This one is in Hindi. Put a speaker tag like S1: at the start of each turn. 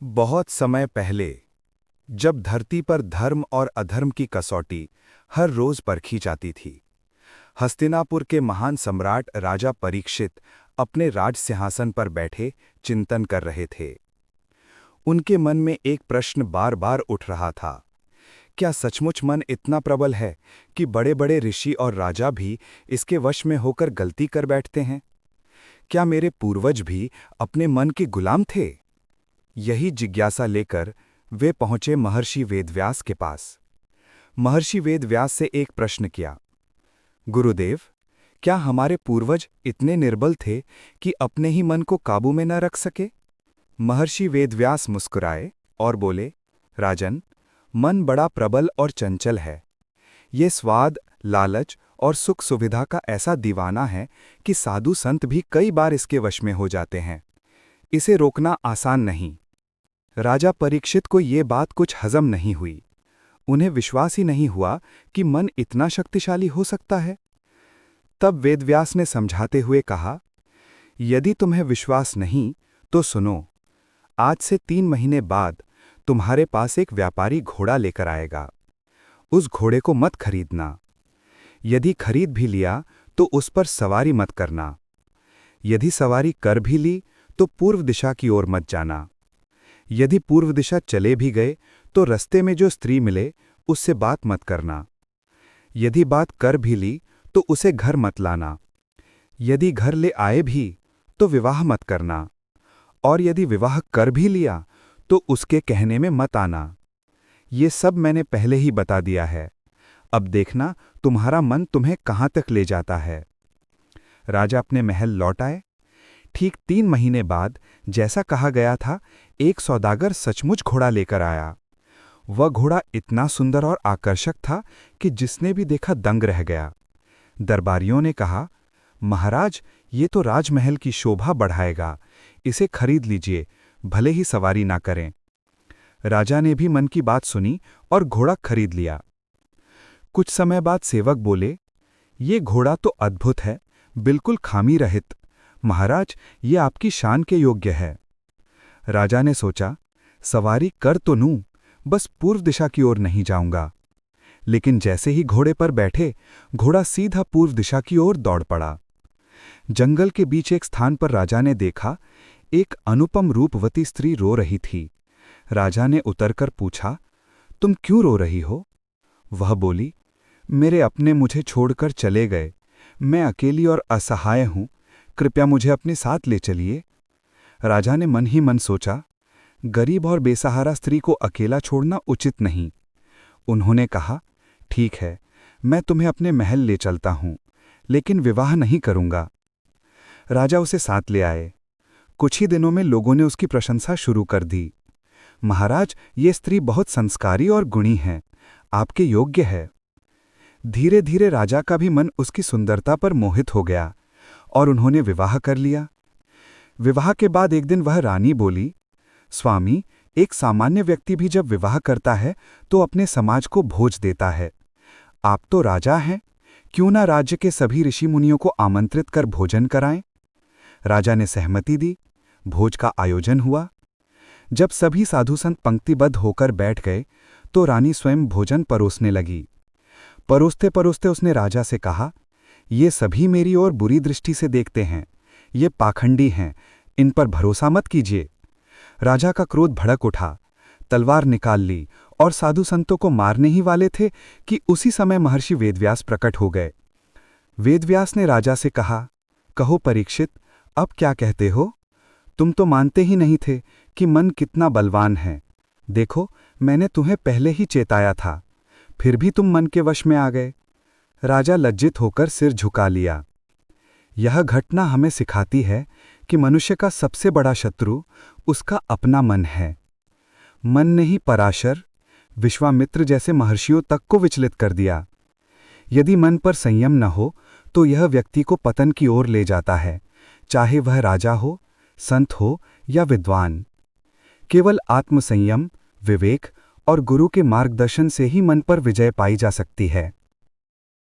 S1: बहुत समय पहले, जब धरती पर धर्म और अधर्म की कसौटी हर रोज परखी जाती थी, हस्तिनापुर के महान सम्राट राजा परीक्षित अपने राज सिंहासन पर बैठे चिंतन कर रहे थे। उनके मन में एक प्रश्न बार बार उठ रहा था। क्या सचमुच मन इतना प्रबल है कि बड़े-बड़े ऋषि और राजा भी इसके वश में होकर गलती कर बैठते हैं? क्या मेरे पूर्वज भी अपने मन के गुलाम थे? यही जिज्ञासा लेकर वे पहुंचे महर्षि वेदव्यास के पास। महर्षि वेदव्यास से एक प्रश्न किया, गुरुदेव, क्या हमारे पूर्वज इतने निर्बल थे कि अपने ही मन को काबू में न रख सके? महर्षि वेदव्यास मुस्कुराए और बोले, राजन, मन बड़ा प्रबल और चंचल है। ये स्वाद, लालच और सुख सुविधा का ऐसा दीवाना है कि साधु संत भी कई बार इसके वश में हो जाते हैं। इसे रोकना आसान नहीं। राजा परीक्षित को ये बात कुछ हजम नहीं हुई। उन्हें विश्वास ही नहीं हुआ कि मन इतना शक्तिशाली हो सकता है। तब वेदव्यास ने समझाते हुए कहा, यदि तुम्हें विश्वास नहीं तो सुनो। आज से 3 महीने बाद तुम्हारे पास एक व्यापारी घोड़ा लेकर आएगा। उस घोड़े को मत खरीदना। यदि खरीद भी लिया तो उस पर सवारी मत करना। यदि सवारी कर भी ली तो पूर्व दिशा की ओर मत जाना। यदि पूर्व दिशा चले भी गए तो रास्ते में जो स्त्री मिले उससे बात मत करना। यदि बात कर भी ली तो उसे घर मत लाना। यदि घर ले आए भी तो विवाह मत करना। और यदि विवाह कर भी लिया तो उसके कहने में मत आना। ये सब मैंने पहले ही बता दिया है। अब देखना तुम्हारा मन तुम्हें कहाँ तक ले जाता है। राजा अपने महल लौट आए। ठीक 3 महीने बाद जैसा कहा गया था, एक सौदागर सचमुच घोड़ा लेकर आया। वह घोड़ा इतना सुंदर और आकर्षक था कि जिसने भी देखा दंग रह गया। दरबारियों ने कहा, महाराज, ये तो राजमहल की शोभा बढ़ाएगा, इसे खरीद लीजिए, भले ही सवारी ना करें। राजा ने भी मन की बात सुनी और घोड़ा खरीद लिया। कुछ समय बाद सेवक बोले, ये घोड़ा तो अद्भुत है, बिल्कुल खामी रहित। महाराज, ये आपकी शान के योग्य है। राजा ने सोचा, सवारी कर तो लूं, बस पूर्व दिशा की ओर नहीं जाऊंगा। लेकिन जैसे ही घोड़े पर बैठे, घोड़ा सीधा पूर्व दिशा की ओर दौड़ पड़ा। जंगल के बीच एक स्थान पर राजा ने देखा, एक अनुपम रूपवती स्त्री रो रही थी। राजा ने उतरकर पूछा, तुम क्यों रो रही हो? वह बोली, मेरे अपने मुझे छोड़कर चले गए। मैं अकेली और असहाय हूं, कृपया मुझे अपने साथ ले चलिए। राजा ने मन ही मन सोचा, गरीब और बेसहारा स्त्री को अकेला छोड़ना उचित नहीं। उन्होंने कहा, ठीक है, मैं तुम्हें अपने महल ले चलता हूं, लेकिन विवाह नहीं करूंगा। राजा उसे साथ ले आए। कुछ ही दिनों में लोगों ने उसकी प्रशंसा शुरू कर दी। महाराज, ये स्त्री बहुत संस्कारी और गुणी है, आपके योग्य है। धीरे धीरे राजा का भी मन उसकी सुंदरता पर मोहित हो गया और उन्होंने विवाह कर लिया। विवाह के बाद एक दिन वह रानी बोली, स्वामी, एक सामान्य व्यक्ति भी जब विवाह करता है तो अपने समाज को भोज देता है। आप तो राजा हैं, क्यों ना राज्य के सभी ऋषि मुनियों को आमंत्रित कर भोजन कराएं? राजा ने सहमति दी। भोज का आयोजन हुआ। जब सभी साधु संत पंक्तिबद्ध होकर बैठ गए तो रानी स्वयं भोजन परोसने लगी। परोसते परोसते उसने राजा से कहा, ये सभी मेरी ओर बुरी दृष्टि से देखते हैं, ये पाखंडी हैं, इन पर भरोसा मत कीजिए। राजा का क्रोध भड़क उठा, तलवार निकाल ली और साधु संतों को मारने ही वाले थे कि उसी समय महर्षि वेदव्यास प्रकट हो गए। वेदव्यास ने राजा से कहा, कहो परीक्षित, अब क्या कहते हो? तुम तो मानते ही नहीं थे कि मन कितना बलवान है। देखो, मैंने तुम्हें पहले ही चेताया था, फिर भी तुम मन के वश में आ गए। राजा लज्जित होकर सिर झुका लिया। यह घटना हमें सिखाती है कि मनुष्य का सबसे बड़ा शत्रु उसका अपना मन है। मन ने ही पराशर, विश्वामित्र जैसे महर्षियों तक को विचलित कर दिया। यदि मन पर संयम न हो तो यह व्यक्ति को पतन की ओर ले जाता है, चाहे वह राजा हो, संत हो या विद्वान। केवल आत्मसंयम, विवेक और गुरु के मार्गदर्शन से ही मन पर विजय पाई जा सकती है।